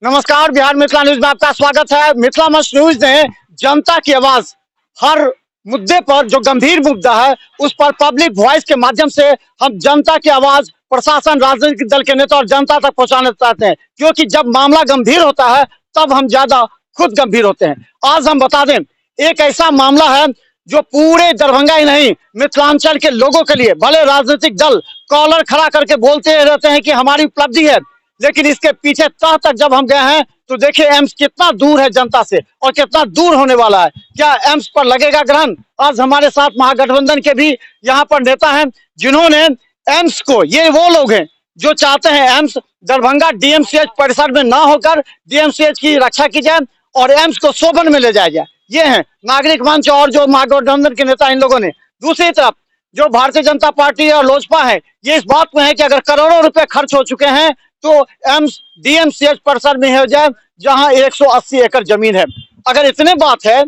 नमस्कार, बिहार मिथिला न्यूज में आपका स्वागत है। मिथिला मंच न्यूज ने जनता की आवाज हर मुद्दे पर, जो गंभीर मुद्दा है उस पर पब्लिक वॉइस के माध्यम से हम जनता की आवाज प्रशासन, राजनीतिक दल के नेता और जनता तक पहुंचाना चाहते हैं, क्योंकि जब मामला गंभीर होता है तब हम ज्यादा खुद गंभीर होते हैं। आज हम बता दें, एक ऐसा मामला है जो पूरे दरभंगा ही नहीं, मिथिलांचल के लोगों के लिए, भले राजनीतिक दल कॉलर खड़ा करके बोलते रहते हैं कि हमारी उपलब्धि है, लेकिन इसके पीछे तह तक जब हम गए हैं तो देखिए एम्स कितना दूर है जनता से और कितना दूर होने वाला है। क्या एम्स पर लगेगा ग्रहण? आज हमारे साथ महागठबंधन के भी यहाँ पर नेता हैं जिन्होंने एम्स को, ये वो लोग हैं जो चाहते हैं एम्स दरभंगा डीएमसीएच परिसर में ना होकर डीएमसीएच की रक्षा की जाए और एम्स को शोभन में ले जाया जाए। ये है नागरिक मंच और जो महागठबंधन के नेता इन लोगों ने। दूसरी तरफ जो भारतीय जनता पार्टी और लोजपा है, ये इस बात में है कि अगर करोड़ों रुपए खर्च हो चुके हैं तो एम्स डीएमसीएच परिसर में हो जाए जहां 180 एकड़ जमीन है। अगर इतने बात है,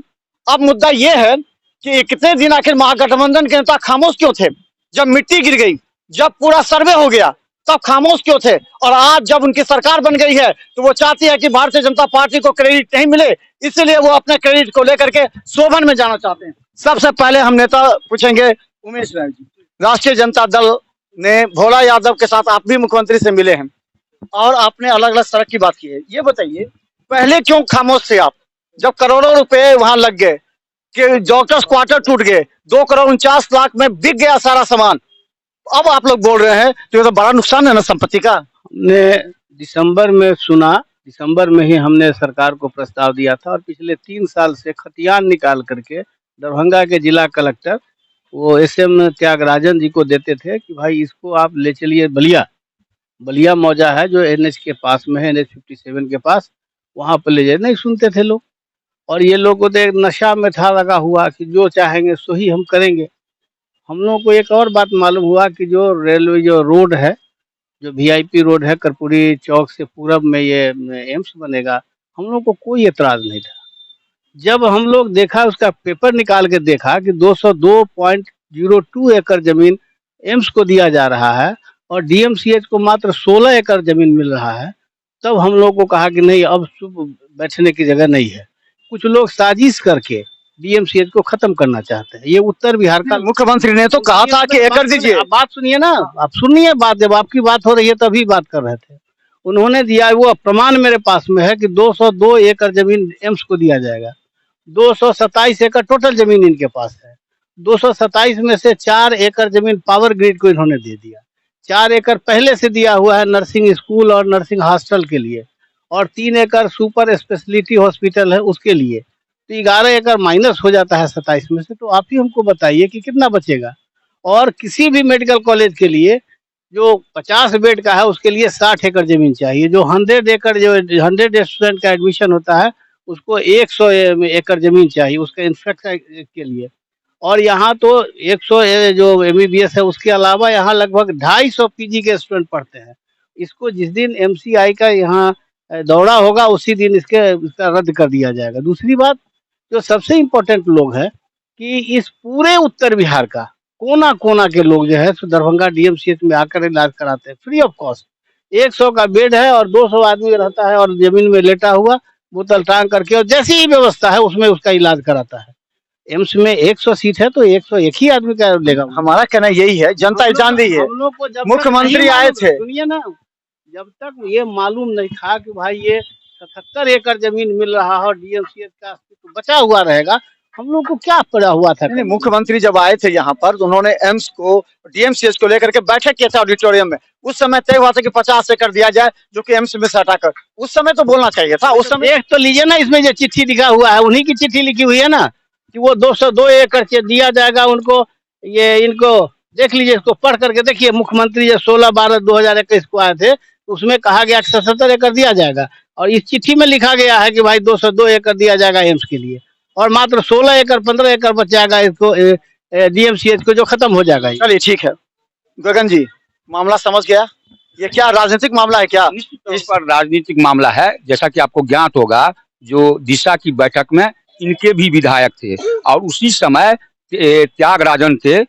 अब मुद्दा यह है कि कितने दिन आखिर महागठबंधन के नेता खामोश क्यों थे? जब मिट्टी गिर गई, जब पूरा सर्वे हो गया, तब खामोश क्यों थे? और आज जब उनकी सरकार बन गई है तो वो चाहती है कि भारतीय जनता पार्टी को क्रेडिट नहीं मिले, इसलिए वो अपने क्रेडिट को लेकर के शोभन में जाना चाहते हैं। सबसे पहले हम नेता पूछेंगे, उमेश राय जी, राष्ट्रीय जनता दल ने भोला यादव के साथ आप भी मुख्यमंत्री से मिले हैं और आपने अलग अलग सड़क की बात की है, ये बताइए पहले क्यों खामोश थे आप? जब करोड़ों रुपए वहां लग गए कि डॉक्टर्स क्वार्टर टूट गए, 2 करोड़ 49 लाख में बिक गया सारा सामान, अब आप लोग बोल रहे हैं तो ये तो बड़ा नुकसान है ना संपत्ति का। हमने दिसंबर में सुना, दिसंबर में ही हमने सरकार को प्रस्ताव दिया था और पिछले 3 साल से खतियान निकाल करके दरभंगा के जिला कलेक्टर वो एसएम त्यागराजन जी को देते थे कि भाई इसको आप ले चलिए बलिया मौजा है जो एनएच के पास में है, एनएच 57 के पास, वहाँ पर ले जाए। नहीं सुनते थे लोग और ये लोग को तो एक नशा में था लगा हुआ कि जो चाहेंगे सो ही हम करेंगे। हम लोगों को एक और बात मालूम हुआ कि जो रेलवे जो रोड है, जो वीआईपी रोड है, कर्पूरी चौक से पूरब में ये एम्स बनेगा, हम लोग को कोई एतराज़ नहीं था। जब हम लोग देखा, उसका पेपर निकाल के देखा कि 202.02 एकड़ जमीन एम्स को दिया जा रहा है और डीएमसीएच को मात्र 16 एकड़ जमीन मिल रहा है, तब हम लोग को कहा कि नहीं, अब चुप बैठने की जगह नहीं है। कुछ लोग साजिश करके डीएमसीएच को खत्म करना चाहते हैं। ये उत्तर बिहार का मुख्यमंत्री ने तो कहा था कि एकड़ दीजिए। बात सुनिए ना, आप सुनिए बात, जब आपकी बात हो रही है तभी बात कर रहे थे। उन्होंने दिया, वो प्रमाण मेरे पास में है कि 202 एकड़ जमीन एम्स को दिया जाएगा। 227 एकड़ टोटल जमीन इनके पास है। 227 में से 4 एकड़ जमीन पावर ग्रिड को इन्होंने दे दिया। 4 एकड़ पहले से दिया हुआ है नर्सिंग स्कूल और नर्सिंग हॉस्टल के लिए, और 3 एकड़ सुपर स्पेशलिटी हॉस्पिटल है उसके लिए। तो 11 एकड़ माइनस हो जाता है 27 में से। तो आप ही हमको बताइए कि कितना बचेगा। और किसी भी मेडिकल कॉलेज के लिए जो 50 बेड का है उसके लिए 60 एकड़ जमीन चाहिए। जो 100 एकड़, जो 100 स्टूडेंट का एडमिशन होता है उसको 100 एकड़ जमीन चाहिए उसके इंफ्रास्ट्रक्चर के लिए। और यहाँ तो 100 जो एमबीबीएस है, उसके अलावा यहाँ लगभग 250 पीजी के स्टूडेंट पढ़ते हैं। इसको जिस दिन एमसीआई का यहाँ दौरा होगा उसी दिन इसका रद्द कर दिया जाएगा। दूसरी बात, जो सबसे इम्पोर्टेंट लोग हैं कि इस पूरे उत्तर बिहार का कोना कोना के लोग जो है दरभंगा डीएमसीएच में आकर इलाज कराते हैं फ्री ऑफ कॉस्ट। 100 का बेड है और 200 आदमी रहता है और जमीन में लेटा हुआ बोतल टांग करके, और जैसी ही व्यवस्था है उसमें उसका इलाज कराता है। एम्स में 100 सीट है तो 101 ही आदमी का लेगा। हमारा कहना यही है, जनता जान रही है। हम लोग को जब मुख्यमंत्री आए थे, सुनिए ना, जब तक ये मालूम नहीं था कि भाई ये 77 एकड़ जमीन मिल रहा है और डीएमसीएच का अस्तित्व बचा हुआ रहेगा, हम लोग को क्या पड़ा हुआ था। मुख्यमंत्री जब आए थे यहाँ पर तो उन्होंने एम्स को, डीएमसीएच को लेकर के बैठक किया था ऑडिटोरियम में। उस समय तय हुआ था कि 50 एकड़ दिया जाए, जो कि एम्स में से हटाकर। उस समय तो बोलना चाहिए था। उस समय एक तो लीजिए ना, इसमें जो चिट्ठी लिखा हुआ है उन्हीं की चिट्ठी लिखी हुई है ना कि वो 202 एकड़ दिया जाएगा उनको। ये इनको देख लीजिए, इसको पढ़ करके देखिए। मुख्यमंत्री जब 16/12/2021 को आए थे उसमें कहा गया 77 एकड़ दिया जाएगा, और इस चिट्ठी में लिखा गया है कि भाई 202 एकड़ दिया जाएगा एम्स के लिए, और मात्र 16 एकड़ 15 एकड़ बच जाएगा इसको डीएमसीएच को, जो खत्म हो जाएगा। चलिए ठीक है गगन जी, मामला समझ गया। ये क्या राजनीतिक मामला है क्या? इस पर राजनीतिक मामला है। जैसा कि आपको ज्ञात होगा, जो दिशा की बैठक में इनके भी विधायक थे और उसी समय त्यागराजन थे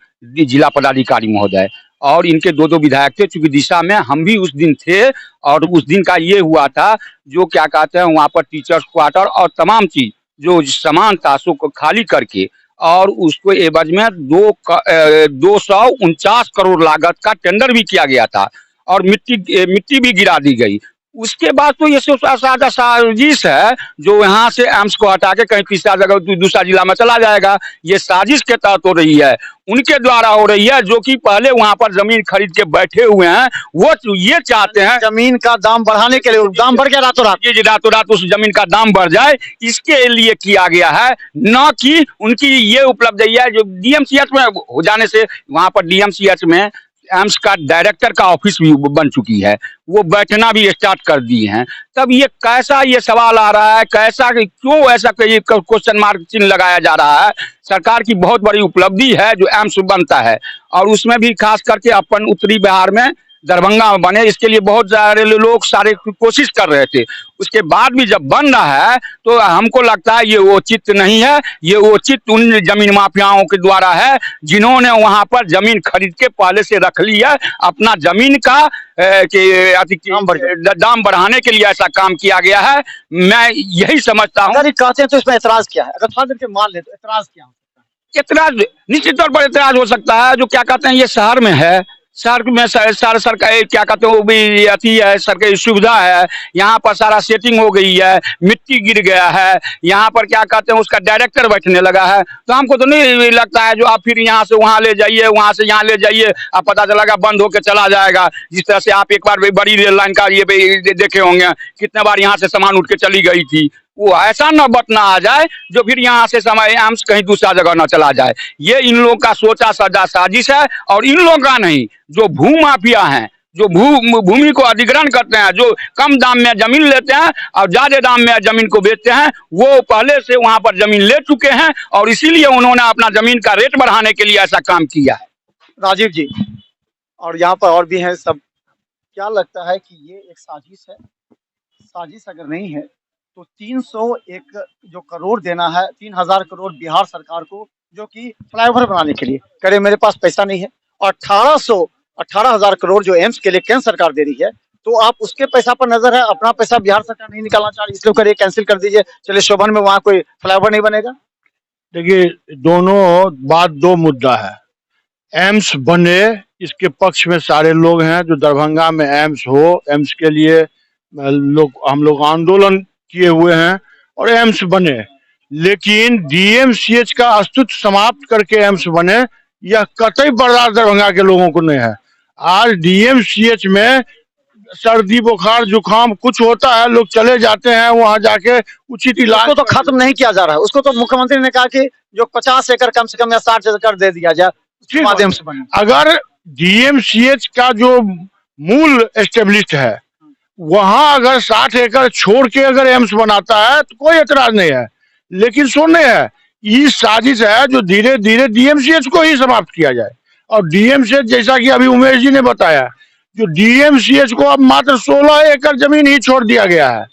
जिला पदाधिकारी महोदय। और इनके दो दो विधायक थे, चूंकि दिशा में हम भी उस दिन थे। और उस दिन का ये हुआ था, जो क्या कहते हैं वहाँ पर टीचर्स क्वार्टर और तमाम चीज जो सामान था सो को खाली करके, और उसको एवज में 249 करोड़ लागत का टेंडर भी किया गया था, और मिट्टी भी गिरा दी गई। उसके बाद तो ये सादा साजिश है, जो यहाँ से एम्स को हटा के कहीं तीसरा जगह दूसरा जिला में चला जाएगा। ये साजिश के तहत हो रही है, उनके द्वारा हो रही है, जो कि पहले वहां पर जमीन खरीद के बैठे हुए हैं। वो ये चाहते हैं जमीन का दाम बढ़ाने के लिए, दाम बढ़ गया रातों रात। जी रातों रात उस जमीन का दाम बढ़ जाए, इसके लिए किया गया है, न कि उनकी ये उपलब्धि है जो डीएमसीएच में हो जाने से, वहां पर डीएमसीएच में एम्स का डायरेक्टर का ऑफिस भी बन चुकी है, वो बैठना भी स्टार्ट कर दिए हैं। तब ये कैसा ये सवाल आ रहा है, कैसा क्यों ऐसा क्वेश्चन मार्क चिन्ह लगाया जा रहा है। सरकार की बहुत बड़ी उपलब्धि है जो एम्स बनता है, और उसमें भी खास करके अपन उत्तरी बिहार में दरभंगा में बने, इसके लिए बहुत सारे लोग सारे कोशिश कर रहे थे। उसके बाद भी जब बन रहा है तो हमको लगता है ये उचित नहीं है, ये उचित उन जमीन माफियाओं के द्वारा है जिन्होंने वहां पर जमीन खरीद के पहले से रख ली है, अपना जमीन का दाम बढ़ाने के लिए ऐसा काम किया गया है। मैं यही समझता हूँ। अगर कहते हैं तो इसमें एतराज क्या है? अगर थोड़ा देर के मान ले तो एतराज क्या हो सकता है? एतराज निश्चित तौर पर एतराज हो सकता है, जो क्या कहते हैं ये शहर में है, शहर में सारा सरकार क्या कहते हैं वो भी अति है, सरकारी सुविधा है, यहाँ पर सारा सेटिंग हो गई है, मिट्टी गिर गया है, यहाँ पर क्या कहते हैं उसका डायरेक्टर बैठने लगा है। तो हमको तो नहीं लगता है जो आप फिर यहाँ से वहाँ ले जाइए, वहाँ से यहाँ ले जाइए, अब पता चलेगा बंद होकर चला जाएगा। जिस तरह से आप एक बार बड़ी रेल लाइन का ये देखे होंगे, कितने बार यहाँ से सामान उठ के चली गई थी, वो ऐसा नौबत ना आ जाए जो फिर यहाँ से समय एम्स कहीं दूसरा जगह ना चला जाए। ये इन लोगों का सोचा सजा साजिश है, और इन लोगों का नहीं, जो भू माफिया हैं, जो भूमि को अधिग्रहण करते हैं, जो कम दाम में जमीन लेते हैं और ज्यादा दाम में जमीन को बेचते हैं, वो पहले से वहां पर जमीन ले चुके हैं, और इसीलिए उन्होंने अपना जमीन का रेट बढ़ाने के लिए ऐसा काम किया है। राजीव जी, और यहाँ पर और भी हैं सब, क्या लगता है कि ये एक साजिश है? साजिश अगर नहीं है तो 301 जो करोड़ देना है, 3000 करोड़ बिहार सरकार को, जो कि फ्लाईओवर बनाने के लिए करे, मेरे पास पैसा नहीं है, और 18,000 करोड़ जो एम्स के लिए केंद्र सरकार दे रही है, तो आप उसके पैसा पर नजर है, अपना पैसा बिहार सरकार नहीं निकालना चाह रही, इसलिए करिए कैंसिल कर दीजिए, चलिए शोभन में वहाँ कोई फ्लाईओवर नहीं बनेगा। देखिए, दोनों बात दो मुद्दा है। एम्स बने इसके पक्ष में सारे लोग हैं, जो दरभंगा में एम्स हो, एम्स के लिए हम लोग आंदोलन किए हुए हैं और एम्स बने। लेकिन डीएमसीएच का अस्तित्व समाप्त करके एम्स बने, यह कतई बर्दाश्त दरभंगा के लोगों को नहीं है। आज डीएमसीएच में सर्दी बुखार जुकाम कुछ होता है, लोग चले जाते हैं वहां जाके उचित इलाज। उसको तो खत्म नहीं किया जा रहा है, उसको तो मुख्यमंत्री ने कहा कि जो 50 एकड़ कम से कम या 60 एकड़ दे दिया जाए, उसके माध्यम से बने। अगर डीएमसीएच का जो मूल एस्टेब्लिश्ड है वहां अगर 60 एकड़ छोड़ के अगर एम्स बनाता है तो कोई एतराज नहीं है। लेकिन सुनने है, ये साजिश है जो धीरे धीरे डीएमसीएच को ही समाप्त किया जाए। और डीएमसीएच, जैसा कि अभी उमेश जी ने बताया, जो डीएमसीएच को अब मात्र 16 एकड़ जमीन ही छोड़ दिया गया है,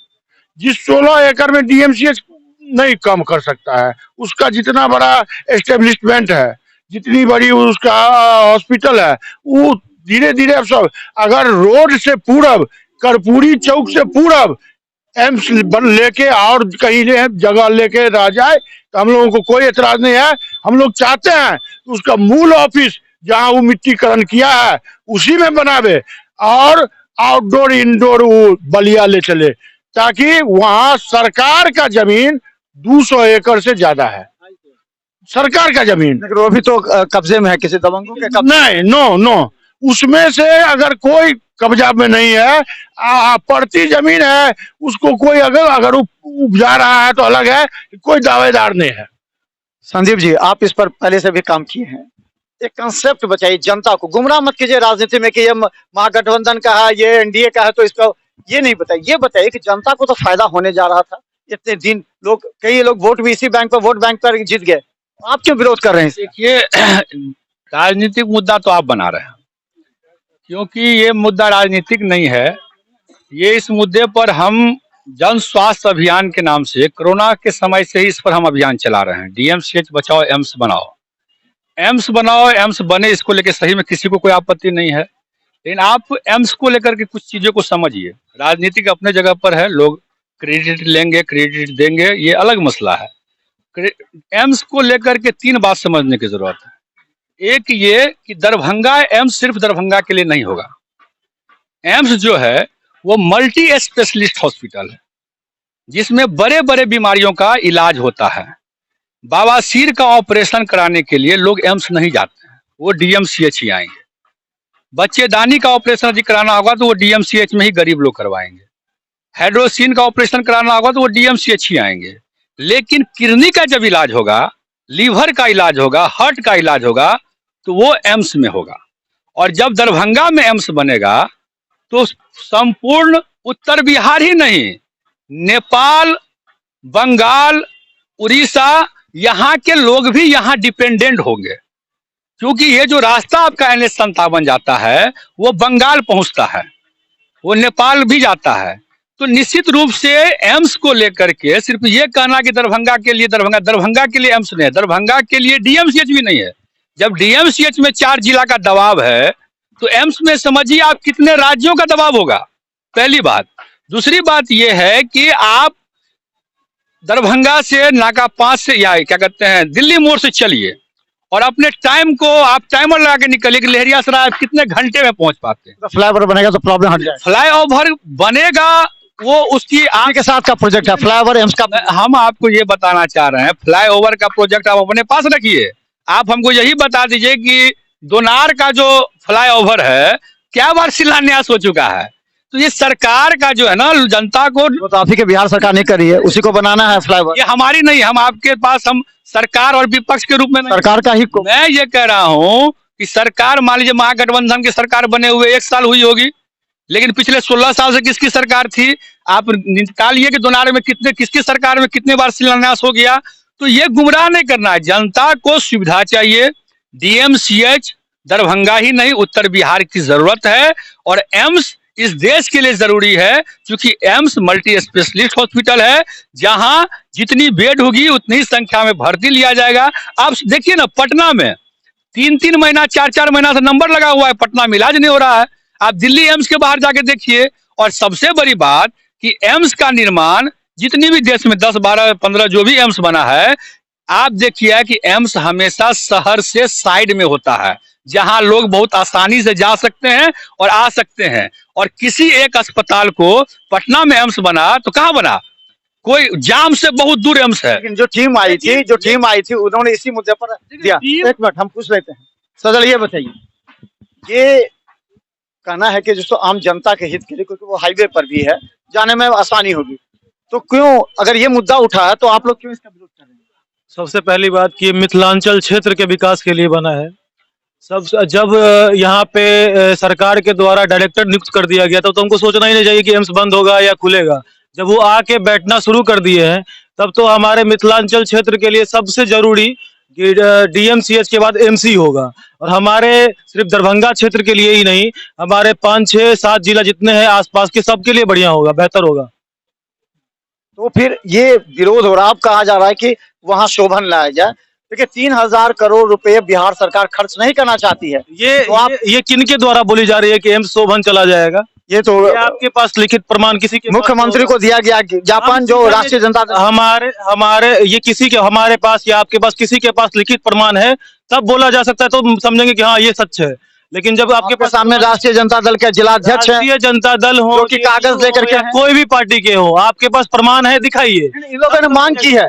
जिस 16 एकड़ में डीएमसीएच नहीं कम कर सकता है। उसका जितना बड़ा एस्टेब्लिशमेंट है, जितनी बड़ी उसका हॉस्पिटल है, वो धीरे धीरे अब सब, अगर रोड से पूरब, कर्पूरी चौक से पूरब एम्स लेके और कहीं जगह लेके रह जाए तो हम लोगों को कोई एतराज नहीं है। हम लोग चाहते हैं उसका मूल ऑफिस जहां वो मिट्टीकरण किया है उसी में बनावे, और आउटडोर इंडोर वो बलिया ले चले, ताकि वहां सरकार का जमीन 200 एकड़ से ज्यादा है, सरकार का जमीन। लेकिन वो भी तो कब्जे में है, किसी दबंगों के कब्जे। नहीं, नो, उसमें से अगर कोई कब्जा में नहीं है, पड़ती जमीन है, उसको कोई अगर उपजा रहा है तो अलग है, कोई दावेदार नहीं है। संदीप जी, आप इस पर पहले से भी काम किए हैं, एक कंसेप्ट बताइए, जनता को गुमराह मत कीजिए राजनीति में कि ये महागठबंधन का है, ये एनडीए का है, तो इसका ये नहीं बताइए, ये बताइए कि जनता को तो फायदा होने जा रहा था। इतने दिन लोग, कई लोग वोट भी इसी बैंक पर, वोट बैंक पर जीत गए, आप क्यों विरोध कर रहे हैं? देखिए, राजनीतिक मुद्दा तो आप बना रहे हैं, क्योंकि ये मुद्दा राजनीतिक नहीं है। ये इस मुद्दे पर हम जन स्वास्थ्य अभियान के नाम से कोरोना के समय से ही इस पर हम अभियान चला रहे हैं, डीएमसीएच बचाओ एम्स बनाओ। एम्स बनाओ, एम्स बने, इसको लेकर सही में किसी को कोई आपत्ति नहीं है, लेकिन आप एम्स को लेकर के कुछ चीजों को समझिए। राजनीतिक अपने जगह पर है, लोग क्रेडिट लेंगे, क्रेडिट देंगे, ये अलग मसला है। एम्स को लेकर के 3 बात समझने की जरूरत है। एक ये कि दरभंगा एम्स सिर्फ दरभंगा के लिए नहीं होगा। एम्स जो है वो मल्टी स्पेशलिस्ट हॉस्पिटल है, जिसमें बड़े बड़े बीमारियों का इलाज होता है। बवासीर का ऑपरेशन कराने के लिए लोग एम्स नहीं जाते हैं, वो डीएमसीएच ही आएंगे। बच्चेदानी का ऑपरेशन यदि कराना होगा तो वो डीएमसीएच में ही गरीब लोग करवाएंगे। हाइड्रोसिन का ऑपरेशन कराना होगा तो वो डीएमसीएच ही आएंगे। लेकिन किडनी का जब इलाज होगा, लीवर का इलाज होगा, हार्ट का इलाज होगा, तो वो एम्स में होगा। और जब दरभंगा में एम्स बनेगा तो संपूर्ण उत्तर बिहार ही नहीं, नेपाल, बंगाल, उड़ीसा, यहाँ के लोग भी यहाँ डिपेंडेंट होंगे, क्योंकि ये जो रास्ता आपका NH-57 जाता है वो बंगाल पहुंचता है, वो नेपाल भी जाता है। तो निश्चित रूप से एम्स को लेकर के सिर्फ ये कहना कि दरभंगा के लिए एम्स नहीं है, दरभंगा के लिए डीएमसीएच भी नहीं है। जब डीएमसीएच में 4 जिला का दबाव है तो एम्स में समझिए आप कितने राज्यों का दबाव होगा, पहली बात। दूसरी बात यह है कि आप दरभंगा से नाका 5 से या क्या कहते हैं दिल्ली मोड़ से चलिए और अपने टाइम को आप टाइमर लगा के निकलिए कि लहरियासराय आप कितने घंटे में पहुंच पाते हैं। तो फ्लाईओवर बनेगा तो प्रॉब्लम हट जाएगा। फ्लाईओवर बनेगा, वो उसकी आपके साथ का प्रोजेक्ट है फ्लाईओवर एम्स का। हम आपको ये बताना चाह रहे हैं, फ्लाईओवर का प्रोजेक्ट आप अपने पास रखिए। आप हमको यही बता दीजिए कि दोनार का जो फ्लाईओवर है क्या बार शिलान्यास हो चुका है। तो ये सरकार का जो है ना, जनता को, वो तो आप ही के बिहार सरकार ने करी है, उसी को बनाना है फ्लाईओवर। ये हमारी नहीं, हम आपके पास, हम सरकार और विपक्ष के रूप में नहीं, सरकार का ही मैं ये कह रहा हूँ कि सरकार, मान लीजिए महागठबंधन की सरकार बने हुए 1 साल हुई होगी, लेकिन पिछले 16 साल से किसकी सरकार थी? आप निकालिए कि दोनार में किसकी सरकार में कितने बार शिलान्यास हो गया। तो ये गुमराह नहीं करना है, जनता को सुविधा चाहिए। डीएमसीएच दरभंगा ही नहीं, उत्तर बिहार की जरूरत है, और एम्स इस देश के लिए जरूरी है, क्योंकि एम्स मल्टी स्पेशलिस्ट हॉस्पिटल है, जहां जितनी बेड होगी उतनी संख्या में भर्ती लिया जाएगा। आप देखिए ना, पटना में 3-3 महीना 4-4 महीना से नंबर लगा हुआ है, पटना में इलाज नहीं हो रहा है। आप दिल्ली एम्स के बाहर जाके देखिए। और सबसे बड़ी बात कि एम्स का निर्माण जितनी भी देश में 10, 12, 15 जो भी एम्स बना है, आप देखिए कि एम्स हमेशा शहर से साइड में होता है, जहां लोग बहुत आसानी से जा सकते हैं और आ सकते हैं। और किसी एक अस्पताल को, पटना में एम्स बना तो कहाँ बना, कोई जाम से बहुत दूर एम्स है। लेकिन जो टीम आई थी उन्होंने इसी मुद्दे पर दिया। एक मिनट हम पूछ लेते हैं। सदर ये बताइए, ये कहना है कि जो आम जनता के हित के लिए, क्योंकि वो हाईवे पर भी है, जाने में आसानी होगी, तो क्यों, अगर ये मुद्दा उठा है तो आप लोग क्यों इसका विरोध कर रहे हैं? सबसे पहली बात कि मिथिलांचल क्षेत्र के विकास के लिए बना है। जब यहाँ पे सरकार के द्वारा डायरेक्टर नियुक्त कर दिया गया, तो हमको सोचना ही नहीं चाहिए कि एम्स बंद होगा या खुलेगा। जब वो आके बैठना शुरू कर दिए हैं, तब तो हमारे मिथिलांचल क्षेत्र के लिए सबसे जरूरी कि डीएमसीएच के बाद एम्स ही होगा। और हमारे सिर्फ दरभंगा क्षेत्र के लिए ही नहीं, हमारे 5, 6, 7 जिला जितने हैं आसपास के, सबके लिए बढ़िया होगा, बेहतर होगा। तो फिर ये विरोध हो रहा है, अब कहा जा रहा है कि वहां शोभन लाया जाए। देखिए 3000 करोड़ रुपए बिहार सरकार खर्च नहीं करना चाहती है। ये किनके द्वारा बोली जा रही है कि एम्स शोभन चला जाएगा? ये तो आपके पास लिखित प्रमाण किसी के मुख्यमंत्री को दिया गया, जापान जो राष्ट्रीय जनता हमारे ये किसी के, हमारे पास या आपके पास किसी के पास लिखित प्रमाण है, तब बोला जा सकता है, तो समझेंगे कि हाँ ये सच है। लेकिन जब आपके पास सामने राष्ट्रीय जनता दल के जिलाध्यक्ष हैं, राष्ट्रीय जनता दल हो, जो कि कागज लेकर के कोई भी पार्टी के हो, आपके पास प्रमाण है, दिखाइए। इन लोगों ने मांग की है।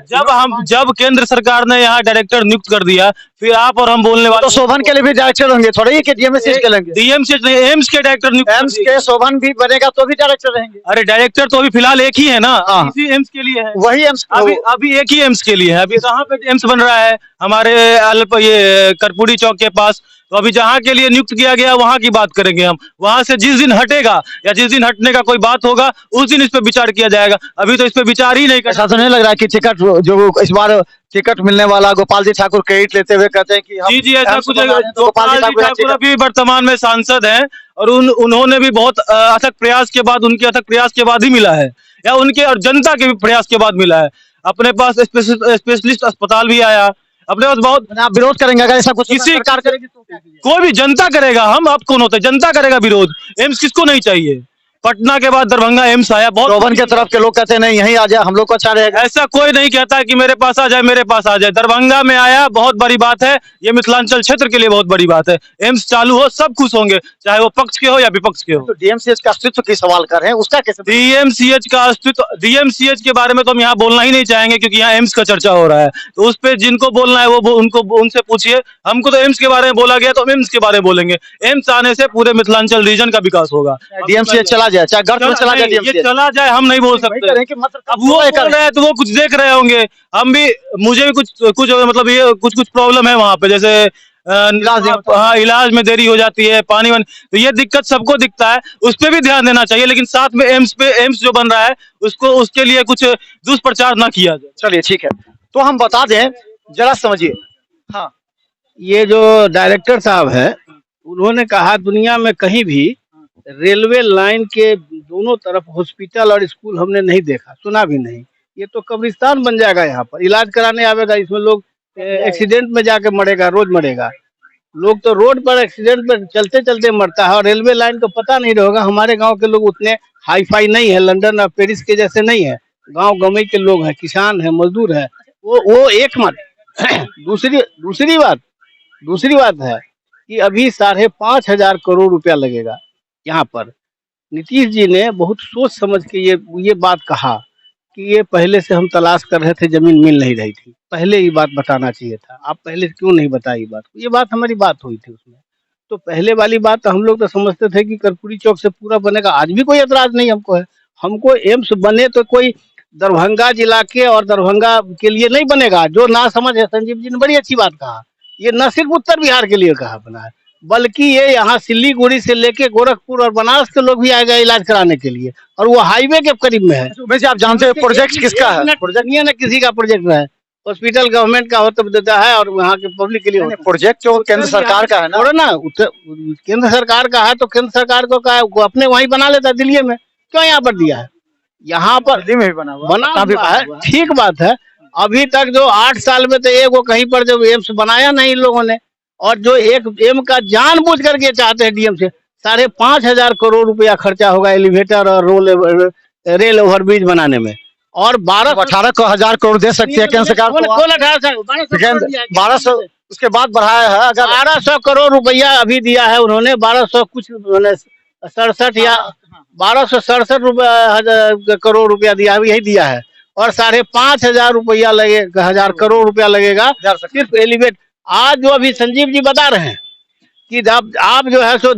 जब केंद्र सरकार ने यहाँ डायरेक्टर नियुक्त कर दिया, फिर आप और हम बोलने वाले तो शोभन के लिए भी डायरेक्टर होंगे, थोड़ा ही कि डीएमसीएच के लेंगे। डीएमसीएच नहीं, एम्स के डायरेक्टर नियुक्त, एम्स के शोभन भी बनेगा तो भी डायरेक्टर रहेंगे। अरे डायरेक्टर तो अभी फिलहाल एक ही है ना, इसी एम्स के लिए है, वही एम्स अभी एक ही एम्स के लिए है। अभी कहाँ पे एम्स बन रहा है? हमारे ये कर्पूरी चौक के पास। तो अभी जहाँ के लिए नियुक्त किया गया वहाँ की बात करेंगे हम। वहाँ से जिस दिन हटेगा या जिस दिन हटने का कोई बात होगा, उस दिन इस पे विचार किया जाएगा। अभी तो इस पे विचार ही नहीं कर। ऐसा तो नहीं लग रहा है कि टिकट जो इस बार टिकट मिलने वाला गोपाल जी ठाकुर क्रेडिट लेते हुए कहते हैं कि जी ऐसा कुछ। गोपाल जी ठाकुर अभी वर्तमान में सांसद हैं, और उन्होंने भी बहुत अथक प्रयास के बाद, उनके अथक प्रयास के बाद ही मिला है, या उनके और जनता के भी प्रयास के बाद मिला है। अपने पास स्पेशलिस्ट अस्पताल भी आया, अपने पास बहुत आप विरोध करेंगे अगर ऐसा कुछ किसी सरकार करेगी तो क्या कीजिएगा? कोई भी जनता करेगा, हम आप कौन होते हैं, जनता करेगा विरोध। एम्स किसको नहीं चाहिए? पटना के बाद दरभंगा एम्स आया, बहुत चौवन के तरफ के लोग कहते हैं नहीं यहीं आ जाए, हम लोग को अच्छा रहेगा। ऐसा कोई नहीं कहता कि मेरे पास आ जाए, मेरे पास आ जाए। दरभंगा में आया, बहुत बड़ी बात है, ये मिथिलांचल क्षेत्र के लिए बहुत बड़ी बात है। एम्स चालू हो, सब खुश होंगे, चाहे वो पक्ष के हो या विपक्ष के हो। तो डीएमसीएच का अस्तित्व की सवाल कर रहे हैं, उसका कैसे? डीएमसीएच का अस्तित्व, डीएमसीएच के बारे में तो हम यहाँ बोलना ही नहीं चाहेंगे, क्योंकि यहाँ एम्स का चर्चा हो रहा है। तो उस पे जिनको बोलना है वो उनको उनसे पूछिए। हमको तो एम्स के बारे में बोला गया, तो हम एम्स के बारे में बोलेंगे। एम्स आने से पूरे मिथिलांचल रीजन का विकास होगा। डीएमसीएच चला जाए, चाहे गर्भ में चला जाए, ये डीएमसीएच चला जाए, हम नहीं बोल सकते। अब वो बोल रहे हैं तो वो कुछ देख रहे होंगे, हम भी, मुझे भी कुछ कुछ मतलब ये कुछ प्रॉब्लम है वहां पे, जैसे हाँ, इलाज में देरी हो जाती है, पानी वानी, तो ये दिक्कत सबको दिखता है, उस पर भी ध्यान देना चाहिए। लेकिन साथ में एम्स जो बन रहा है उसको, उसके लिए कुछ दुष्प्रचार ना किया जाए। चलिए ठीक है, तो हम बता दें, जरा समझिए। हाँ, ये जो डायरेक्टर साहब है, उन्होंने कहा दुनिया में कहीं भी रेलवे लाइन के दोनों तरफ हॉस्पिटल और स्कूल हमने नहीं देखा, सुना भी नहीं। ये तो कब्रिस्तान बन जाएगा, यहाँ पर इलाज कराने आवेगा, इसमें लोग एक्सीडेंट में जाके मरेगा, रोज मरेगा। लोग तो रोड पर एक्सीडेंट में चलते चलते मरता है, और रेलवे लाइन को पता नहीं होगा। हमारे गांव के लोग उतने हाई फाई नहीं है, लंदन और पेरिस के जैसे नहीं है। गांव गंवई के लोग हैं, किसान है, मजदूर है, वो एक मत। दूसरी बात है कि अभी 5,500 करोड़ रुपया लगेगा यहाँ पर। नीतीश जी ने बहुत सोच समझ के ये बात कहा कि ये पहले से हम तलाश कर रहे थे, जमीन मिल नहीं रही थी, पहले ये बात बताना चाहिए था। आप पहले क्यों नहीं बताई बात? ये बात हमारी बात हुई थी उसमें। तो पहले वाली बात तो हम लोग तो समझते थे कि कर्पूरी चौक से पूरा बनेगा। आज भी कोई एतराज नहीं हमको है। हमको एम्स बने तो कोई दरभंगा जिला के और दरभंगा के लिए नहीं बनेगा। जो ना समझ है, संजीव जी ने बड़ी अच्छी बात कहा, ये न सिर्फ उत्तर बिहार के लिए कहा बना है, बल्कि ये यहाँ सिल्लीगुड़ी से लेके गोरखपुर और बनारस के लोग भी आएगा इलाज कराने के लिए, और वो हाईवे के करीब में है। वैसे आप जानते हैं प्रोजेक्ट किसका है? प्रोजेक्ट नहीं है ना, किसी का प्रोजेक्ट है। हॉस्पिटल गवर्नमेंट का हो तो देता है, और वहाँ के पब्लिक के लिए होता है। प्रोजेक्ट जो केंद्र सरकार का है ना, और ना केंद्र सरकार का है, तो केंद्र सरकार को कहा वो अपने वहीं बना लेता, दिल्ली में। क्यों यहाँ पर दिया है? यहाँ पर दिल्ली में भी बना हुआ है, ठीक बात है। अभी तक जो 8 साल में तो एक वो कहीं पर जब एम्स बनाया नहीं इन लोगों ने, और जो एक एम का जानबूझ करके चाहते हैं डीएम से 5,500 करोड़ रुपया खर्चा होगा एलिवेटर और रेल ओवरब्रिज बनाने में, और 18,000 करोड़ दे सकती है केंद्र सरकार को। 1200 उसके बाद बढ़ाया है, अगर 1200 करोड़ रुपया अभी दिया है उन्होंने, 1200 कुछ 67 या 1267 करोड़ रुपया दिया है, यही दिया है। और 5,500 रुपया लगेगा, 1,000 करोड़ रुपया लगेगा सिर्फ एलिवेट। आज जो अभी संजीव जी बता रहे हैं कि आप जो है सो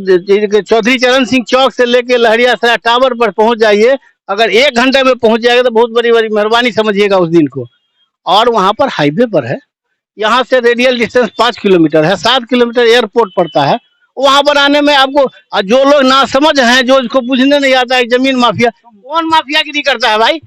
चौधरी चरण सिंह चौक से लेके लहरियासराय टावर पर पहुंच जाइए, अगर 1 घंटे में पहुंच जाएगा तो बहुत बड़ी बड़ी मेहरबानी समझिएगा उस दिन को। और वहां पर हाईवे पर है, यहाँ से रेडियल डिस्टेंस 5 किलोमीटर है, 7 किलोमीटर एयरपोर्ट पड़ता है। वहां बनाने में आपको, जो लोग ना समझ हैं, जो इसको बुझने नहीं आता है, जमीन माफिया, कौन माफियागिरी करता है भाई?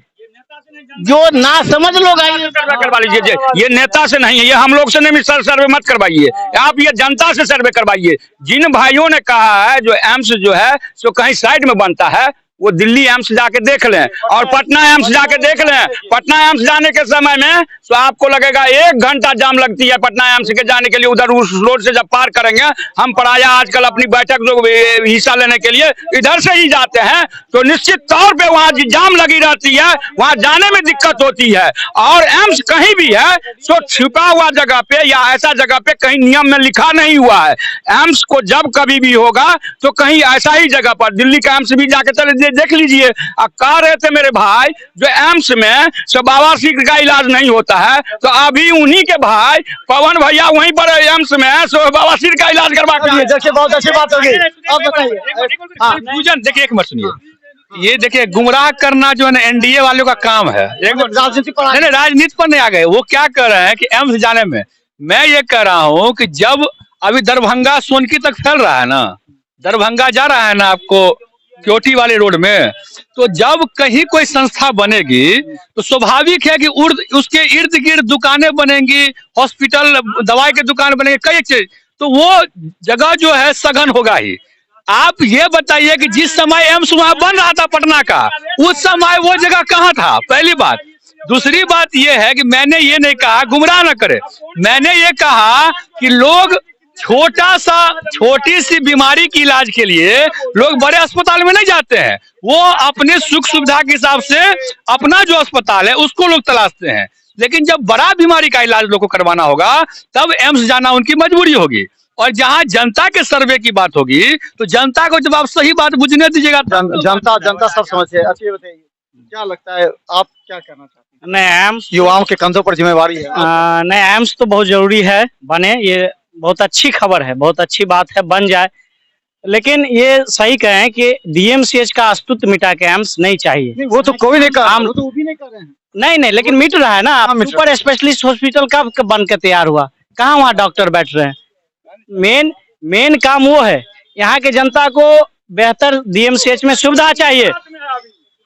जो ना समझ लोग आइए करवा लीजिए। ये नेता से नहीं है, ये हम लोग से नहीं, सर्वे मत करवाइए, आप ये जनता से सर्वे करवाइए। जिन भाइयों ने कहा है जो एम्स जो है सो कहीं साइड में बनता है, वो दिल्ली एम्स जाके देख लें और पटना एम्स जाके देख लें। पटना एम्स जाने के समय में तो आपको लगेगा 1 घंटा जाम लगती है पटना एम्स के जाने के लिए। उधर उस रोड से जब पार करेंगे, हम पराया आजकल अपनी बैठक जो हिस्सा लेने के लिए इधर से ही जाते हैं, तो निश्चित तौर पे वहाँ जाम लगी रहती है, वहाँ जाने में दिक्कत होती है। और एम्स कहीं भी है तो छिपा हुआ जगह पे या ऐसा जगह पे कहीं नियम में लिखा नहीं हुआ है। एम्स को जब कभी भी होगा तो कहीं ऐसा ही जगह पर, दिल्ली का एम्स भी जाके चले देख लीजिए। कह रहे थे मेरे भाई जो एम्स में बवासीर का इलाज नहीं होता है, तो अभी उन्हीं के भाई पवन भैया वहीं पर एम्स में बवासीर का इलाज करवा के, देखिए बहुत अच्छी बात होगी। अब बताइए, देखिए एक मिनट सुनिए, ये देखिए गुमराह करना जो है ना एनडीए वालों का काम है। राजनीति पर नहीं, राजनीति पर नहीं आ गए। वो क्या कर रहे हैं कि एम्स जाने में, मैं ये कह रहा हूँ कि जब अभी दरभंगा सोनकी तक फैल रहा है ना, दरभंगा जा रहा है ना आपको क्योटी वाले रोड में, तो जब कहीं कोई संस्था बनेगी तो स्वाभाविक है कि उसके इर्द गिर्द दुकानें बनेंगी, हॉस्पिटल, दवाई के दुकान बनेंगे, कई चीज, तो वो जगह जो है सघन होगा ही। आप ये बताइए कि जिस समय एम्स वहां बन रहा था पटना का, उस समय वो जगह कहाँ था? पहली बात। दूसरी बात ये है कि मैंने ये नहीं कहा, गुमराह न करे, मैंने ये कहा कि लोग छोटी सी बीमारी की इलाज के लिए लोग बड़े अस्पताल में नहीं जाते हैं, वो अपने सुख सुविधा के हिसाब से अपना जो अस्पताल है उसको लोग तलाशते हैं। लेकिन जब बड़ा बीमारी का इलाज लोग को करवाना होगा तब एम्स जाना उनकी मजबूरी होगी। और जहां जनता के सर्वे की बात होगी तो जनता को जब आप सही बात बुझने दीजिएगा जनता सब समझे। अच्छा ये बताइए, क्या लगता है, आप क्या कहना चाहते हैं? नहीं, एम्स युवाओं के कंधों पर जिम्मेवारी है। नहीं, एम्स तो बहुत जरूरी है बने, ये बहुत अच्छी खबर है, बहुत अच्छी बात है, बन जाए। लेकिन ये सही कहें कि डीएमसीएच का अस्तित्व मिटा के एम्स नहीं चाहिए। नहीं, वो तो कोई नहीं कर, हम- वो तो वो भी नहीं कर रहे हैं। नहीं, लेकिन मिट रहा है ना। हाँ, मिट रहा सुपर स्पेशलिस्ट हॉस्पिटल कब बन के तैयार हुआ? कहाँ वहाँ डॉक्टर बैठ रहे हैं? मेन काम वो है। यहाँ के जनता को बेहतर डीएमसीएच में सुविधा चाहिए।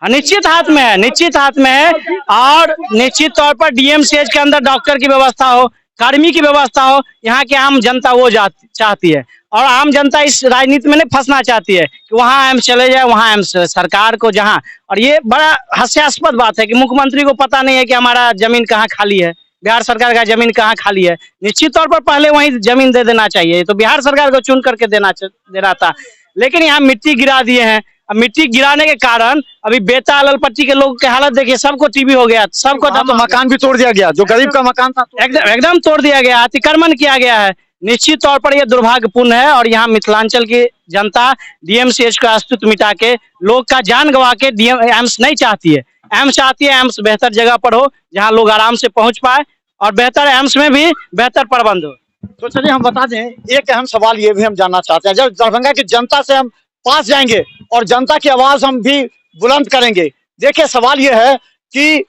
निश्चित हाथ में है, निश्चित हाथ में है। और निश्चित तौर पर डीएमसीएच के अंदर डॉक्टर की व्यवस्था हो, कर्मी की व्यवस्था हो। यहाँ की आम जनता वो चाहती है। और आम जनता इस राजनीति में नहीं फंसना चाहती है कि वहाँ एम्स चले जाए, वहाँ एम्स सरकार को जहाँ। और ये बड़ा हास्यास्पद बात है कि मुख्यमंत्री को पता नहीं है कि हमारा जमीन कहाँ खाली है, बिहार सरकार का जमीन कहाँ खाली है। निश्चित तौर पर पहले वहीं जमीन दे देना चाहिए, तो बिहार सरकार को चुन करके देना था। लेकिन यहाँ मिट्टी गिरा दिए हैं। अब मिट्टी गिराने के कारण अभी बेता अललपट्टी के लोग की हालत देखिए, सबको टीबी हो गया, सबको तो मकान भी तोड़ दिया गया, जो गरीब का मकान था एकदम तोड़ दिया गया, अतिक्रमण किया गया है। निश्चित तौर पर यह दुर्भाग्यपूर्ण है। और यहाँ मिथिलांचल की जनता डीएमसीएच का अस्तित्व मिटा के लोग का जान गंवा के एम्स नहीं चाहती है। एम्स चाहती है एम्स बेहतर जगह पर हो, जहाँ लोग आराम से पहुंच पाए, और बेहतर एम्स में भी बेहतर प्रबंध हो। तो चलिए हम बता दें, एक अहम सवाल ये भी हम जानना चाहते हैं। जब दरभंगा की जनता से हम पास जाएंगे और जनता की आवाज हम भी बुलंद करेंगे। देखिए सवाल ये है कि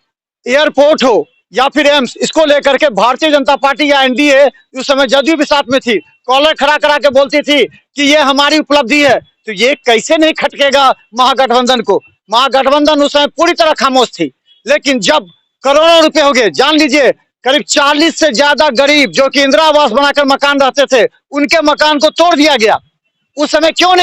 एयरपोर्ट हो या फिर एम्स, इसको लेकर के भारतीय जनता पार्टी या एनडीए, उस समय जदयू भी साथ में थी, कॉलर खड़ा करा के बोलती थी कि ये हमारी उपलब्धि है। तो ये कैसे नहीं खटकेगा महागठबंधन को? महागठबंधन उस समय पूरी तरह खामोश थी। लेकिन जब करोड़ों रुपए हो गए, जान लीजिए करीब 40 से ज्यादा गरीब जो कि इंदिरा आवास बनाकर मकान रहते थे, उनके मकान को तोड़ दिया गया। उस समय क्यों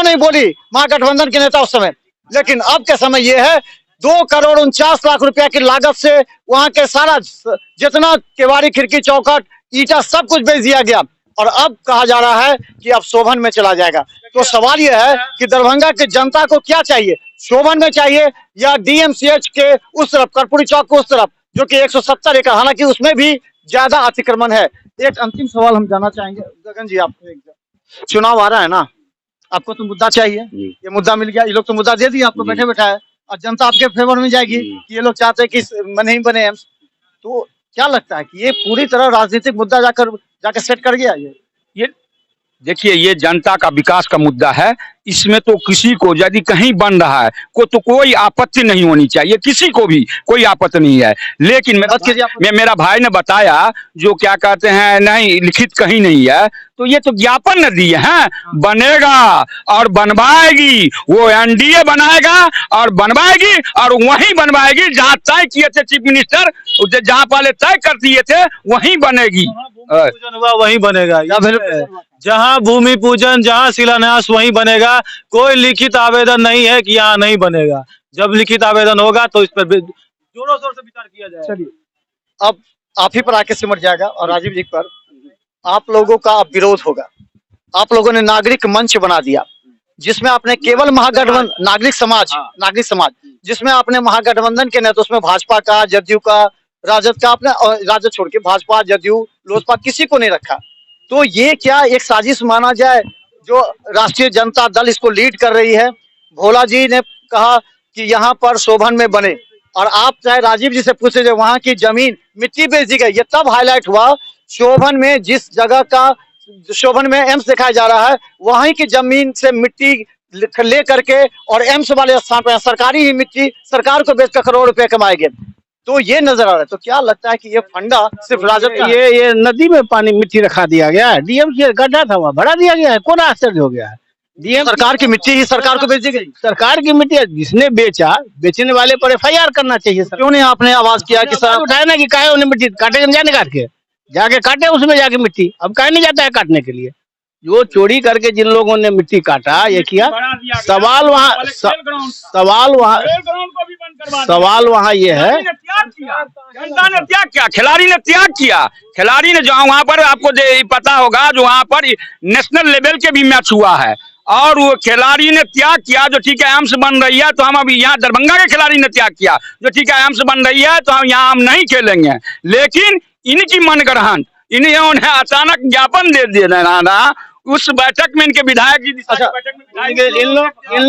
नहीं बोली महागठबंधन के नेता उस समय? लेकिन अब के समय ये है, 2,49,00,000 रुपया की लागत से वहां के सारा जितना केवाड़ी खिड़की चौखट ईटा सब कुछ बेच दिया गया। और अब कहा जा रहा है कि अब शोभन में चला जाएगा। तो सवाल यह है कि दरभंगा की जनता को क्या चाहिए? शोभन में चाहिए या डीएमसीएच के उस तरफ, कर्पूरी चौक को उस तरफ, जो कि 170 एकड़, हालांकि उसमें भी ज्यादा अतिक्रमण है। एक अंतिम सवाल हम जानना चाहेंगे गगन जी, आपको चुनाव आ रहा है ना, आपको तो मुद्दा चाहिए, ये मुद्दा मिल गया, ये लोग तो मुद्दा दे दिए आपको बैठे बैठा है, और जनता आपके फेवर में जाएगी कि ये लोग चाहते हैं कि नहीं बने एम्स। तो क्या लगता है कि ये पूरी तरह राजनीतिक मुद्दा जाकर सेट कर गया? ये देखिए, ये जनता का विकास का मुद्दा है। इसमें तो किसी को यदि कहीं बन रहा है तो कोई आपत्ति नहीं होनी चाहिए, किसी को भी कोई आपत्ति नहीं है। लेकिन मेरा भाई ने बताया जो क्या कहते हैं, नहीं लिखित कहीं नहीं है, तो ये तो ज्ञापन न दिए हैं। बनेगा और बनवाएगी, वो एनडीए बनाएगा और बनवाएगी, और वहीं बनवाएगी जहां तय किए थे चीफ मिनिस्टर, जहां पहले तय कर दिए थे वहीं बनेगी। पूजन हुआ वहीं बनेगा, जहाँ भूमि पूजन, जहाँ शिलान्यास वहीं बनेगा। कोई लिखित आवेदन नहीं है कि यहाँ नहीं बनेगा। जब लिखित आवेदन होगा तो इस पर जोरों शोर से विचार किया जाएगा। चलिए, अब आप ही पर आके सिमट जाएगा और राजीव जी पर आप लोगों का अब विरोध होगा। आप लोगों ने नागरिक मंच बना दिया, जिसमें आपने केवल महागठबंधन, नागरिक समाज, जिसमें आपने महागठबंधन के नेतृत्व में भाजपा का, जदयू का, राजद का, आपने राजद छोड़ के भाजपा, जदयू, लोजपा किसी को नहीं रखा। तो ये क्या एक साजिश माना जाए जो राष्ट्रीय जनता दल इसको लीड कर रही है? भोला जी ने कहा कि यहाँ पर शोभन में बने, और आप चाहे राजीव जी से पूछे जो वहां की जमीन मिट्टी बेच दी गई, ये तब हाईलाइट हुआ शोभन में, जिस जगह का शोभन में एम्स दिखाया जा रहा है, वहीं की जमीन से मिट्टी ले करके और एम्स वाले स्थान पर सरकारी ही मिट्टी सरकार को बेचकर करोड़ रुपए कमाएंगे। तो ये नजर आ रहा है। तो क्या लगता है कि ये फंडा सिर्फ राजद का? ये नदी में पानी मिट्टी रखा दिया गया है, डीएमसीएच गड्ढा था वहाँ भरा दिया गया है, कौन आश्चर्य हो गया है? डीएम सरकार की मिट्टी ही सरकार को बेच दी गई। सरकार की मिट्टी जिसने बेचा, बेचने वाले पर एफआईआर करना चाहिए। क्यों नहीं आपने आवाज किया कि सर उठाया ना कि काहे उन्हें मिट्टी काटे, जाने काट के जाके काटे उसमें जाके मिट्टी। अब काहे नहीं जाता है काटने के लिए? जो चोरी करके जिन लोगों ने मिट्टी काटा, ये किया, सवाल वहाँ सवाल वहाँ ये है, जनता ने त्याग किया, खिलाड़ी ने त्याग किया। खिलाड़ी ने जो वहाँ पर आपको पता होगा, जो वहाँ पर नेशनल लेवल के भी मैच हुआ है और वो खिलाड़ी ने त्याग किया। जो ठीक है एम्स बन रही है तो हम अभी यहाँ दरभंगा के खिलाड़ी ने त्याग किया, जो ठीक है एम्स बन रही है तो हम यहाँ हम नहीं खेलेंगे। लेकिन इनकी मनगढ़ंत, इन्होंने अचानक ज्ञापन दे दिया उस बैठक में, इनके विधायक जी इन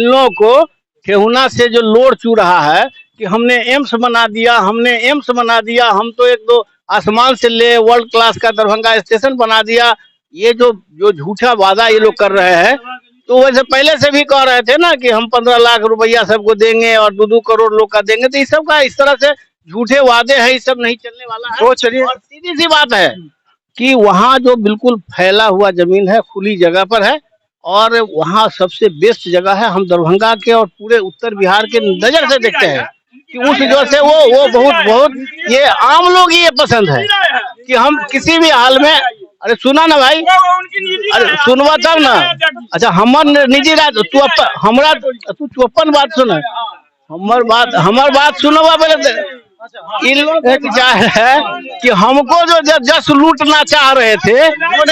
लोगों को ठेहुना से जो लोड चू रहा है कि हमने एम्स बना दिया, हमने एम्स बना दिया, हम तो एक दो आसमान से ले वर्ल्ड क्लास का दरभंगा स्टेशन बना दिया। ये जो झूठा वादा ये लोग कर रहे हैं, तो वैसे पहले से भी कह रहे थे ना कि हम 15 लाख रुपया सबको देंगे और 2-2 करोड़ लोग का देंगे। तो इस सब का इस तरह से झूठे वादे हैं, ये सब नहीं चलने वाला है। तो चलिए, और सीधी सी बात है कि वहाँ जो बिल्कुल फैला हुआ जमीन है, खुली जगह पर है और वहाँ सबसे बेस्ट जगह है। हम दरभंगा के और पूरे उत्तर बिहार के नजर से देखते हैं कि उस जो से वो बहुत ये आम लोग ये पसंद है कि हम किसी भी हाल में, अरे सुना ना भाई, अरे सुनवा तब ना। अच्छा हमार निजी राज तू हमरा तू 54 बात सुन, हमार बात सुनवा पहले। इन लोगों का विचार है कि हमको जो जस लूटना चाह रहे थे वो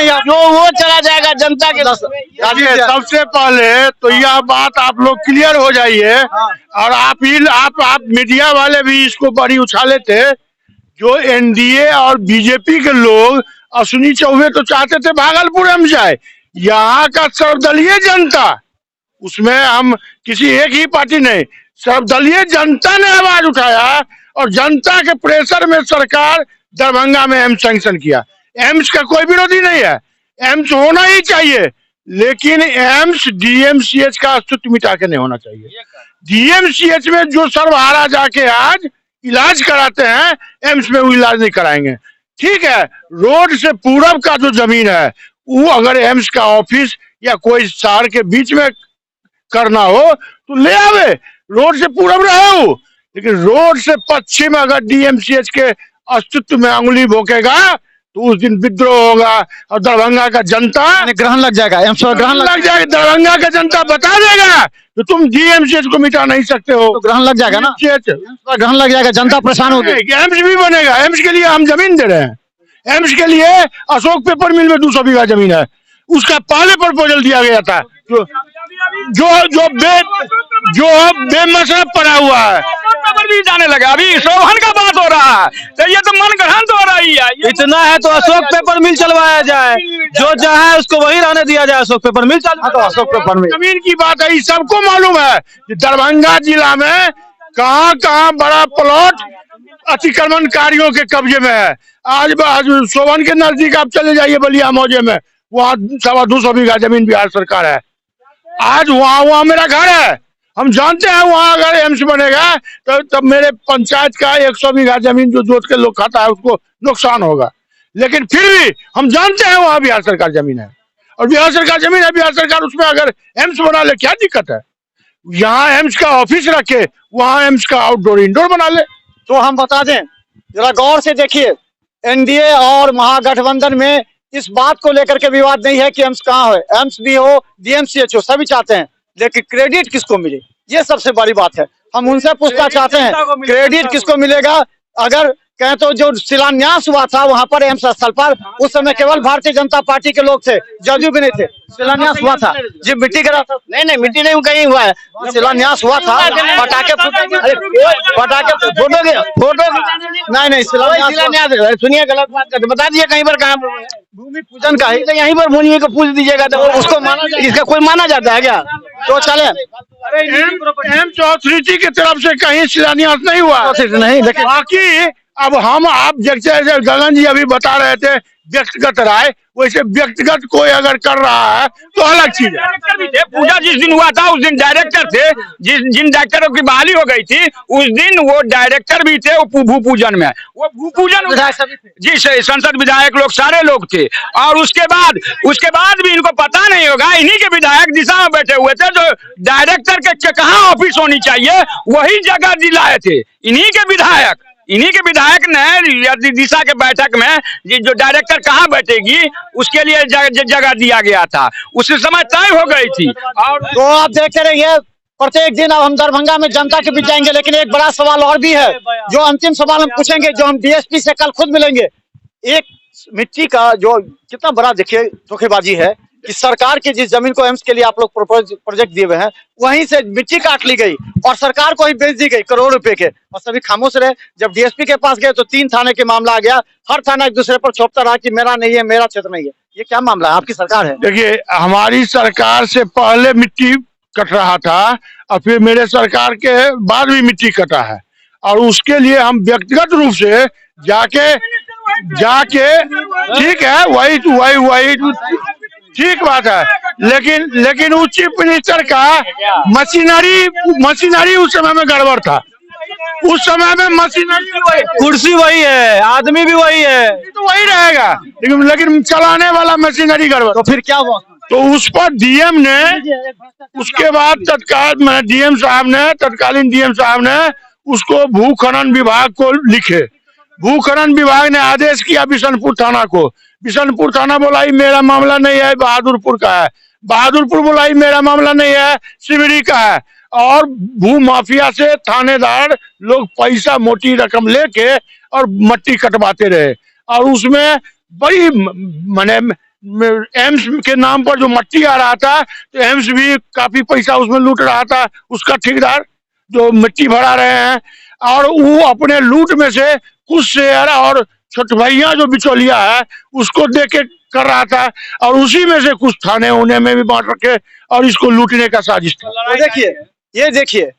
चला जाएगा जनता के। सबसे पहले तो यह बात आप लोग क्लियर हो जाइए, और आप मीडिया वाले भी इसको बड़ी उछाले थे। जो एनडीए और बीजेपी के लोग, अश्विनी चौबे तो चाहते थे भागलपुर हम जाए। यहाँ का सर्वदलीय जनता, उसमें हम किसी एक ही पार्टी नहीं, सर्वदलीय जनता ने आवाज उठाया और जनता के प्रेशर में सरकार दरभंगा में एम्स सैंक्शन किया। एम्स का कोई विरोधी नहीं है, एम्स होना ही चाहिए, लेकिन एम्स डीएमसीएच का अस्तित्व मिटा के नहीं होना चाहिए। डीएमसीएच में जो सर्वहारा जाके आज इलाज कराते हैं, एम्स में वो इलाज नहीं कराएंगे। ठीक है, रोड से पूरब का जो जमीन है वो अगर एम्स का ऑफिस या कोई शहर के बीच में करना हो तो ले आवे, रोड से पूरब रहे हो। लेकिन रोड से पश्चिम अगर डीएमसीएच के अस्तित्व में अंगुली भोंकेगा तो उस दिन विद्रोह होगा और दरभंगा का जनता ग्रहण लग जाएगा, एम्स पर ग्रहण लग जाएगा। दरभंगा का जनता बता देगा तो तुम डीएमसीएच को मिटा नहीं सकते हो। तो ग्रहण लग जाएगा ना, ग्रहण लग जाएगा, जनता परेशान होगी। एम्स भी बनेगा, एम्स के लिए हम जमीन दे रहे हैं। एम्स के लिए अशोक पेपर मिल में 200 बीघा जमीन है, उसका पहले प्रपोजल दिया गया था। जो बेमसला पड़ा हुआ है, भी जाने लगा। अभी शोभन का बात हो रहा है तो ये तो मनगढ़ंत हो रही है। इतना है तो अशोक पेपर मिल चलवाया जाए, जो जहाँ है उसको वही रहने दिया जाए। अशोक पेपर मिल चल, तो अशोक पेपर मिल जमीन की बात है, सबको मालूम है कि दरभंगा जिला में कहाँ बड़ा प्लॉट अतिक्रमणकारियों के कब्जे में है। आज शोभन के नजदीक आप चले जाइए बलिया मौजे में, वहाँ 225 बीघा जमीन बिहार सरकार है। आज वहाँ मेरा घर है, हम जानते हैं वहाँ अगर एम्स बनेगा तो तब मेरे पंचायत का 100 बीघा जमीन जो जोत के लोग खाता है उसको नुकसान होगा। लेकिन फिर भी हम जानते हैं वहाँ बिहार सरकार जमीन है, और बिहार सरकार जमीन है, बिहार सरकार उसमें अगर एम्स बना ले क्या दिक्कत है। यहाँ एम्स का ऑफिस रखे, वहाँ एम्स का आउटडोर इंडोर बना ले। तो हम बता दें, जरा गौर से देखिए, एनडीए और महागठबंधन में इस बात को लेकर के विवाद नहीं है कि एम्स कहाँ है। एम्स भी हो, डीएमसीएच हो, सभी चाहते हैं, लेकिन क्रेडिट किसको मिले, ये सबसे बड़ी बात है। हम उनसे पूछना चाहते हैं, क्रेडिट किसको मिलेगा। अगर कहें तो जो शिलान्यास हुआ था वहां पर एम्स स्थल पर, उस समय केवल भारतीय जनता पार्टी के लोग थे, जदयू भी नहीं थे। शिलान्यास हुआ था जी, मिट्टी गिरा था, नहीं मिट्टी नहीं कहीं हुआ है, शिलान्यास हुआ था, पटाखे फोटो नहीं शिलान्यास, सुनिए गलत बात करते, बता दिए कहीं पर कहाँ भूमि पूजन का ही, तो यहीं पर भूमि को पूछ दीजिएगा तो उसको माना, इसका कोई माना जाता है क्या? तो चले एम्स अथॉरिटी की तरफ से कहीं शिलान्यास नहीं हुआ नहीं, लेकिन बाकी अब आप जैसे गगन जी अभी बता रहे थे व्यक्तिगत राय, वैसे व्यक्तिगत कोई अगर कर रहा है तो अलग चीज है। पूजा जिस दिन हुआ था उस दिन डायरेक्टर थे, जिन डायरेक्टरों की बहाली हो गई थी उस दिन वो डायरेक्टर भी थे, वो भू पूजन में, वो भू पूजन जी संसद विधायक लोग सारे लोग थे। और उसके बाद भी इनको पता नहीं होगा, इन्हीं के विधायक दिशा में बैठे हुए थे, जो डायरेक्टर के कहाँ ऑफिस होनी चाहिए वही जगह दिलाए थे। इन्हीं के विधायक ने दिशा के बैठक में जो डायरेक्टर कहाँ बैठेगी उसके लिए जगह दिया गया था, उस समय तय हो गई थी। और तो आप देखते रहिए, प्रत्येक दिन अब हम दरभंगा में जनता के बीच जाएंगे, लेकिन एक बड़ा सवाल और भी है, जो अंतिम सवाल हम पूछेंगे, जो हम डीएसपी से कल खुद मिलेंगे। एक मिट्टी का जो कितना बड़ा देखिए धोखेबाजी है कि सरकार की जिस जमीन को एम्स के लिए आप लोग प्रोजेक्ट दिए हुए हैं, वहीं से मिट्टी काट ली गई और सरकार को ही बेच दी गई करोड़ रुपए के, और सभी खामोश रहे। जब डीएसपी के पास गए तो 3 थाने के मामला आ गया, हर थाना एक दूसरे पर छोपता रहा कि मेरा नहीं है, मेरा क्षेत्र नहीं है। ये क्या मामला है? आपकी सरकार है। देखिए, हमारी सरकार से पहले मिट्टी कट रहा था और फिर मेरे सरकार के बाद भी मिट्टी कटा है, और उसके लिए हम व्यक्तिगत रूप से जाके ठीक है, वही ठीक बात है, लेकिन वो चीफ मिनिस्टर का मशीनरी उस समय में गड़बड़ था। उस समय में मशीनरी, कुर्सी वही है, आदमी भी वही है, तो वही रहेगा, लेकिन चलाने वाला मशीनरी गड़बड़। तो फिर क्या हुआ? तो उस पर डीएम ने, उसके बाद तत्कालीन डीएम साहब ने उसको भू खनन विभाग को लिखे। भू खनन विभाग ने आदेश किया बिशनपुर थाना को। बिशनपुर थाना बोला मेरा मामला नहीं है, बहादुरपुर का है। बहादुरपुर बोला मेरा मामला नहीं है, सिमरी का है। और भू माफिया से थानेदार लोग पैसा मोटी रकम लेके और मट्टी कटवाते रहे, और उसमें बड़ी माने एम्स के नाम पर जो मट्टी आ रहा था, तो एम्स भी काफी पैसा उसमें लूट रहा था, उसका ठेकेदार जो मिट्टी भरा रहे हैं, और वो अपने लूट में से कुछ शेयर और छोटे भैया जो बिचौलिया है उसको दे के कर रहा था, और उसी में से कुछ थाने उन्हें में भी बांट रखे और इसको लूटने का साजिश था। तो ये देखिए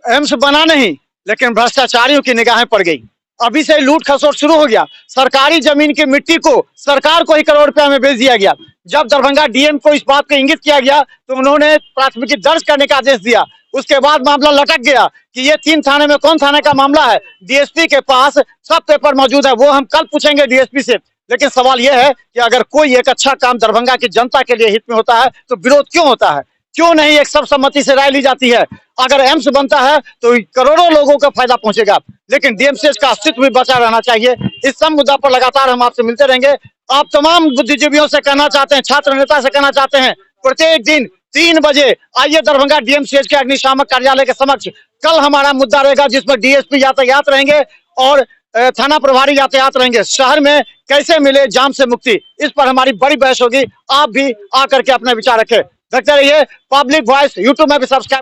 एम्स बना नहीं, लेकिन भ्रष्टाचारियों की निगाहें पड़ गई। अभी से लूट खसोट शुरू हो गया। सरकारी जमीन की मिट्टी को सरकार को ही करोड़ रुपया में बेच दिया गया। जब दरभंगा डीएम को इस बात को इंगित किया गया तो उन्होंने प्राथमिकी दर्ज करने का आदेश दिया। उसके बाद मामला लटक गया कि ये 3 थाने में कौन थाने का मामला है। डीएसपी के पास सब पेपर मौजूद है, वो हम कल पूछेंगे डीएसपी से। लेकिन सवाल यह है कि अगर कोई एक अच्छा काम दरभंगा की जनता के लिए हित में होता है तो विरोध क्यों होता है? क्यों नहीं एक सर्वसम्मति से राय ली जाती है? अगर एम्स बनता है तो करोड़ों लोगों का फायदा पहुंचेगा, लेकिन डीएमसीएच का अस्तित्व भी बचा रहना चाहिए। इस सब मुद्दा पर लगातार हम आपसे मिलते रहेंगे। आप तमाम बुद्धिजीवियों से कहना चाहते हैं, छात्र नेता से कहना चाहते हैं, प्रत्येक दिन 3 बजे आइए दरभंगा डीएमसीएच के अग्निशामक कार्यालय के समक्ष। कल हमारा मुद्दा रहेगा जिसमें डीएसपी यातायात रहेंगे और थाना प्रभारी यातायात रहेंगे। शहर में कैसे मिले जाम से मुक्ति, इस पर हमारी बड़ी बहस होगी। आप भी आकर के अपने विचार रखें। देखते रहिए पब्लिक वॉइस। यूट्यूब में भी सब्सक्राइब